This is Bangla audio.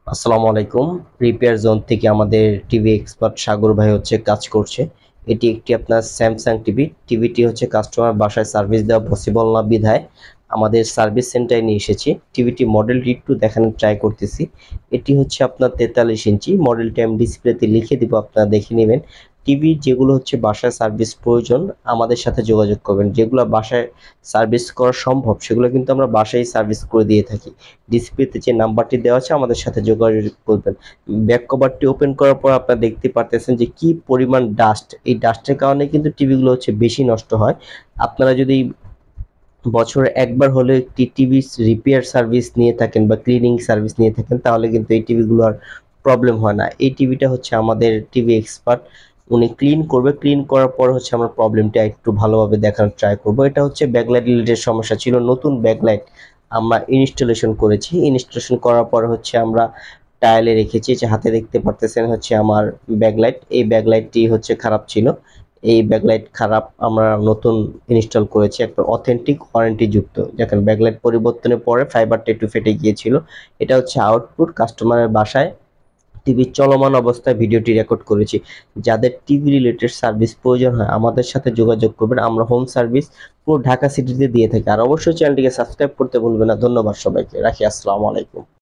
আসসালামু আলাইকুম। রিপেয়ার জোন থেকে আমাদের টিভি এক্সপার্ট সাগর ভাই হচ্ছে কাজ করছে। এটি একটি আপনার স্যামসাং টিভি। টিভিটি হচ্ছে কাস্টমার বাসায় সার্ভিস দেওয়া পসিবল না বিধায় আমাদের সার্ভিস সেন্টারে নিয়ে এসেছি। টিভিটি মডেলটি একটু দেখানোর ট্রাই করতেছি। এটি হচ্ছে আপনার 43 ইঞ্চি। মডেলটি আমি ডিসপ্লেতে লিখে দিব, আপনারা দেখে নেবেন। টিভি যেগুলো হচ্ছে বাসায় সার্ভিস প্রয়োজন আমাদের সাথে যোগাযোগ করবেন। যেগুলো বাসায় সার্ভিস করা সম্ভব সেগুলো কিন্তু আমরা বাসায় সার্ভিস করে দিয়ে থাকি। ডিসপ্লেতে যে নাম্বারটি দেওয়া আছে আমাদের সাথে যোগাযোগ করবেন। ব্যাক কভারটি ওপেন করার পর আপনারা দেখতে পারতেছেন যে কি পরিমাণ ডাস্ট। এই ডাস্টের কারণে কিন্তু টিভিগুলো হচ্ছে বেশি নষ্ট হয়। আপনারা যদি বছরে একবার হলেও একটি টিভি রিপেয়ার সার্ভিস নিয়ে থাকেন বা ক্লিনিং সার্ভিস নিয়ে থাকেন তাহলে কিন্তু এই টিভিগুলো আর প্রবলেম হয় না। এই টিভিটা হচ্ছে আমাদের টিভি এক্সপার্ট, উনি ক্লিন করবে। ক্লিন করার পর হচ্ছে আমরা প্রবলেমটা একটু ভালোভাবে দেখানোর ট্রাই করব। এটা হচ্ছে ব্যাকলাইট রিলেটেড সমস্যা ছিল, নতুন ব্যাকলাইট আমরা ইনস্টলেশন করেছি। ইনস্টলেশন করার পর হচ্ছে আমরা টায়ালে রেখেছি, যে হাতে দেখতে পারতেছেন হচ্ছে আমার ব্যাকলাইট। এই ব্যাকলাইটটি হচ্ছে খারাপ ছিল। এই ব্যাকলাইট খারাপ, আমরা নতুন ইনস্টল করেছি, একটা অথেন্টিক ওয়ারেন্টি যুক্ত। দেখেন ব্যাকলাইট পরিবর্তনের পরে ফাইবারটা একটু ফেটে গিয়েছিল। এটা হচ্ছে আউটপুট। কাস্টমারের বাসায় টিভি চলমান অবস্থায় ভিডিওটি রেকর্ড করেছি। যাদের টিভি রিলেটেড সার্ভিস প্রয়োজন হয় আমাদের সাথে যোগাযোগ করবেন। আমরা হোম সার্ভিস পুরো ঢাকা সিটিতে দিয়ে থাকি। আর অবশ্যই চ্যানেলটিকে সাবস্ক্রাইব করতে ভুলবেন না। ধন্যবাদ সবাইকে, রাখি। আসসালামু আলাইকুম।